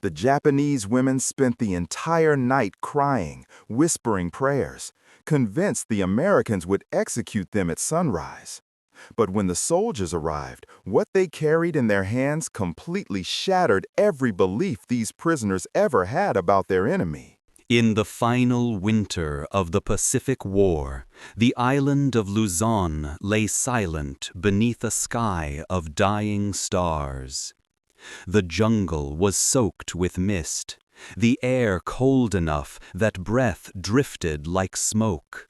The Japanese women spent the entire night crying, whispering prayers, convinced the Americans would execute them at sunrise. But when the soldiers arrived, what they carried in their hands completely shattered every belief these prisoners ever had about their enemy. In the final winter of the Pacific War, the island of Luzon lay silent beneath a sky of dying stars. The jungle was soaked with mist, the air cold enough that breath drifted like smoke.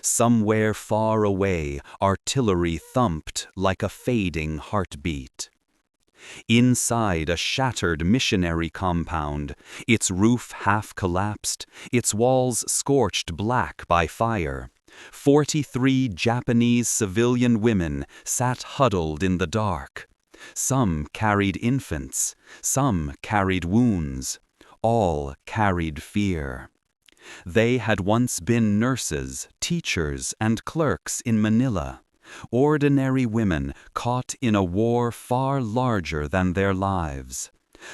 Somewhere far away, artillery thumped like a fading heartbeat. Inside a shattered missionary compound, its roof half collapsed, its walls scorched black by fire, 43 Japanese civilian women sat huddled in the dark. Some carried infants, some carried wounds, all carried fear. They had once been nurses, teachers, and clerks in Manila. Ordinary women caught in a war far larger than their lives.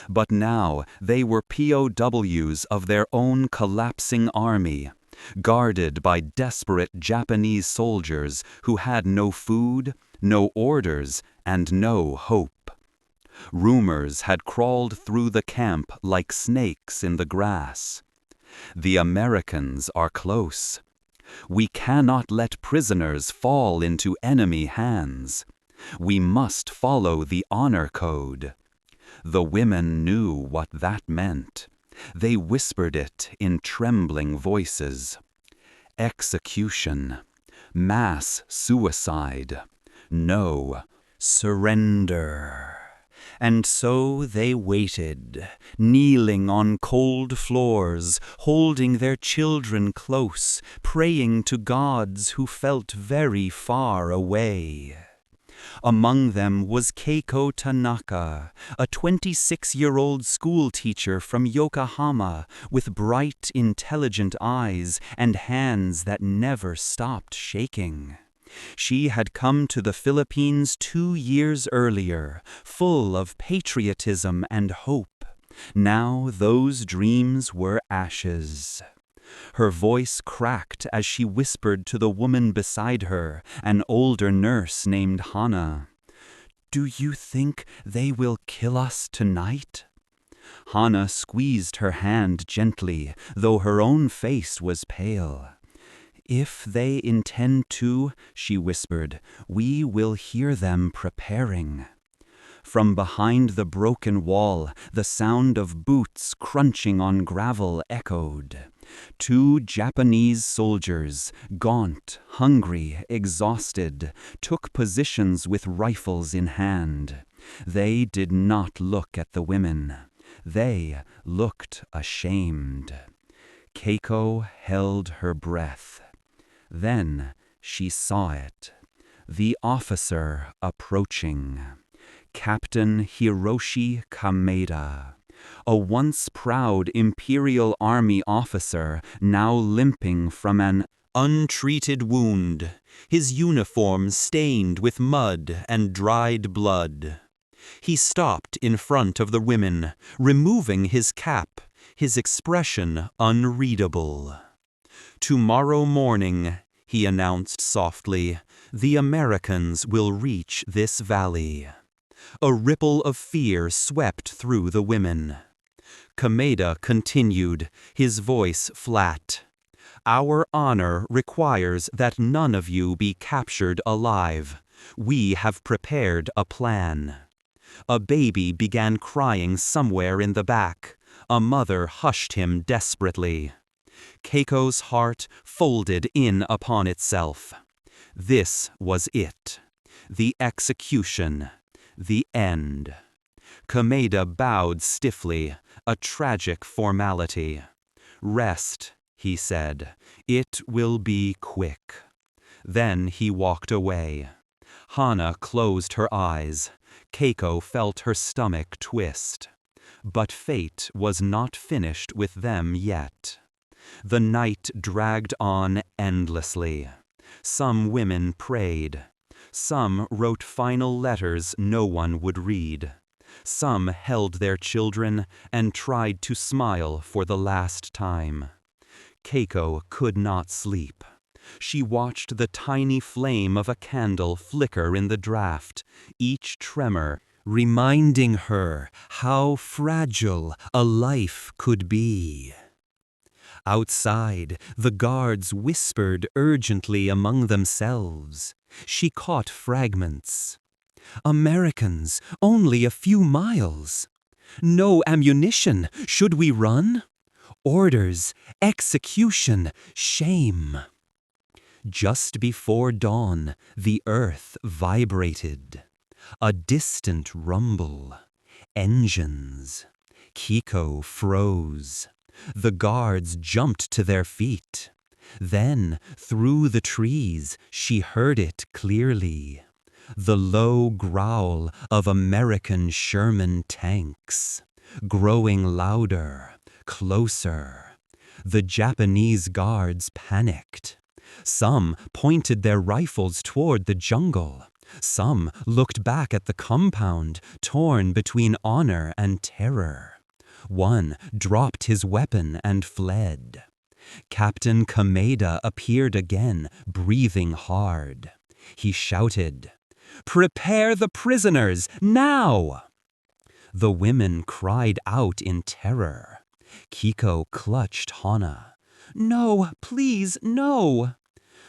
But now they were POWs of their own collapsing army, guarded by desperate Japanese soldiers who had no food, no orders, and no hope. Rumors had crawled through the camp like snakes in the grass. The Americans are close. We cannot let prisoners fall into enemy hands. We must follow the honor code. The women knew what that meant. They whispered it in trembling voices. Execution, mass suicide, no surrender. And so they waited, kneeling on cold floors, holding their children close, praying to gods who felt very far away. Among them was Keiko Tanaka, a 26-year-old schoolteacher from Yokohama with bright, intelligent eyes and hands that never stopped shaking. She had come to the Philippines 2 years earlier, full of patriotism and hope. Now those dreams were ashes. Her voice cracked as she whispered to the woman beside her, an older nurse named Hana. "Do you think they will kill us tonight?" Hana squeezed her hand gently, though her own face was pale. "If they intend to," she whispered, "we will hear them preparing." From behind the broken wall, the sound of boots crunching on gravel echoed. 2 Japanese soldiers, gaunt, hungry, exhausted, took positions with rifles in hand. They did not look at the women. They looked ashamed. Keiko held her breath. Then she saw it. The officer approaching. Captain Hiroshi Kameda. A once proud Imperial Army officer, now limping from an untreated wound, his uniform stained with mud and dried blood. He stopped in front of the women, removing his cap, his expression unreadable. "Tomorrow morning," he announced softly, "the Americans will reach this valley." A ripple of fear swept through the women. Kameda continued, his voice flat. "Our honor requires that none of you be captured alive. We have prepared a plan." A baby began crying somewhere in the back. A mother hushed him desperately. Keiko's heart folded in upon itself. This was it. The execution. The end. Kameda bowed stiffly, a tragic formality. "Rest," he said. "It will be quick." Then he walked away. Hana closed her eyes. Keiko felt her stomach twist. But fate was not finished with them yet. The night dragged on endlessly. Some women prayed. Some wrote final letters no one would read. Some held their children and tried to smile for the last time. Keiko could not sleep. She watched the tiny flame of a candle flicker in the draft, each tremor reminding her how fragile a life could be. Outside, the guards whispered urgently among themselves. She caught fragments. Americans, only a few miles. No ammunition, should we run? Orders, execution, shame. Just before dawn, the earth vibrated. A distant rumble. Engines. Keiko froze. The guards jumped to their feet. Then, through the trees, she heard it clearly. The low growl of American Sherman tanks, growing louder, closer. The Japanese guards panicked. Some pointed their rifles toward the jungle. Some looked back at the compound, torn between honor and terror. One dropped his weapon and fled. Captain Kameda appeared again, breathing hard. He shouted, "Prepare the prisoners, now!" The women cried out in terror. Keiko clutched Hana. "No, please, no!"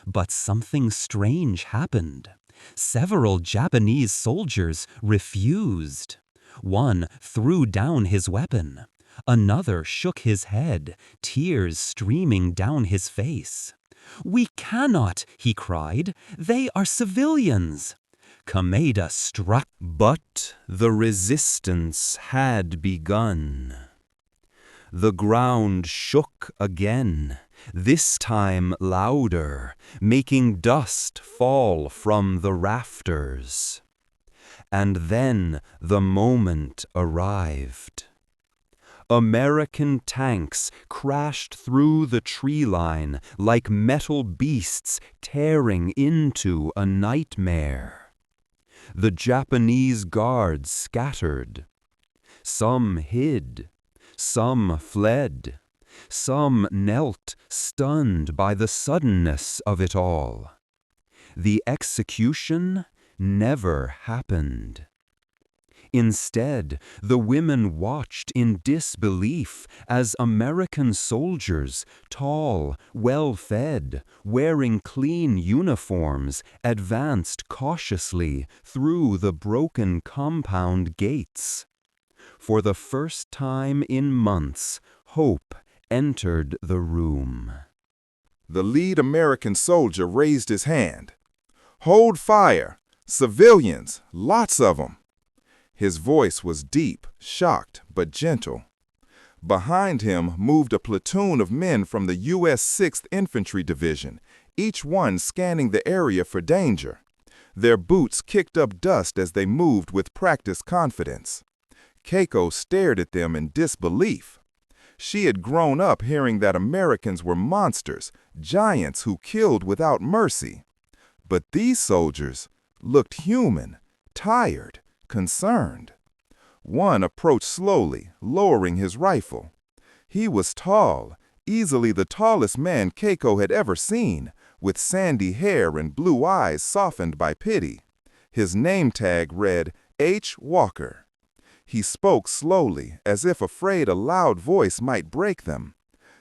But something strange happened. Several Japanese soldiers refused. One threw down his weapon. Another shook his head, tears streaming down his face. "We cannot," he cried. "They are civilians." Kameda struck, but the resistance had begun. The ground shook again, this time louder, making dust fall from the rafters. And then the moment arrived. American tanks crashed through the tree line like metal beasts tearing into a nightmare. The Japanese guards scattered. Some hid. Some fled. Some knelt, stunned by the suddenness of it all. The execution never happened. Instead, the women watched in disbelief as American soldiers, tall, well-fed, wearing clean uniforms, advanced cautiously through the broken compound gates. For the first time in months, hope entered the room. The lead American soldier raised his hand. "Hold fire! Civilians, lots of them!" His voice was deep, shocked, but gentle. Behind him moved a platoon of men from the U.S. 6th Infantry Division, each one scanning the area for danger. Their boots kicked up dust as they moved with practiced confidence. Keiko stared at them in disbelief. She had grown up hearing that Americans were monsters, giants who killed without mercy. But these soldiers looked human, tired, concerned. One approached slowly, lowering his rifle. He was tall, easily the tallest man Keiko had ever seen, with sandy hair and blue eyes softened by pity. His name tag read H. Walker. He spoke slowly, as if afraid a loud voice might break them.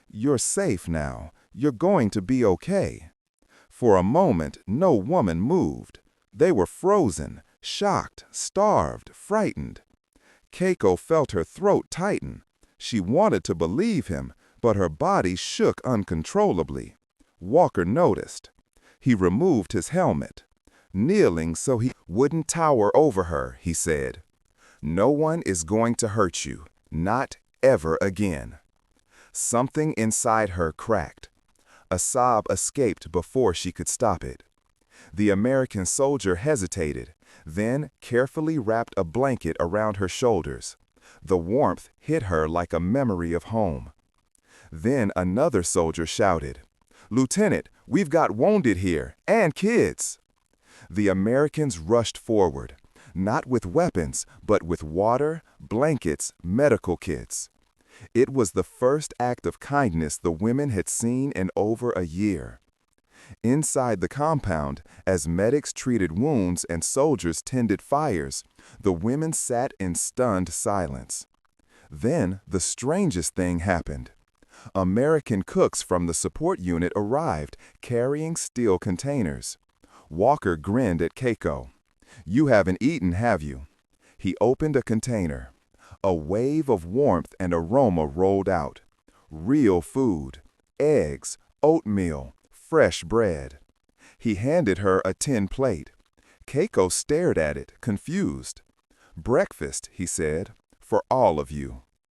"You're safe now. You're going to be okay." For a moment, no woman moved. They were frozen, shocked, starved, frightened. Keiko felt her throat tighten. She wanted to believe him, but her body shook uncontrollably. Walker noticed. He removed his helmet. Kneeling so he wouldn't tower over her, he said, "No one is going to hurt you, not ever again." Something inside her cracked. A sob escaped before she could stop it. The American soldier hesitated, then carefully wrapped a blanket around her shoulders. The warmth hit her like a memory of home. Then another soldier shouted, "Lieutenant, we've got wounded here, and kids." The Americans rushed forward. Not with weapons, but with water, blankets, medical kits. It was the first act of kindness the women had seen in over a year. Inside the compound, as medics treated wounds and soldiers tended fires, the women sat in stunned silence. Then the strangest thing happened. American cooks from the support unit arrived, carrying steel containers. Walker grinned at Keiko. "You haven't eaten, have you?" He opened a container. A wave of warmth and aroma rolled out. Real food, eggs, oatmeal, fresh bread. He handed her a tin plate. Keiko stared at it, confused. "Breakfast," he said, "for all of you."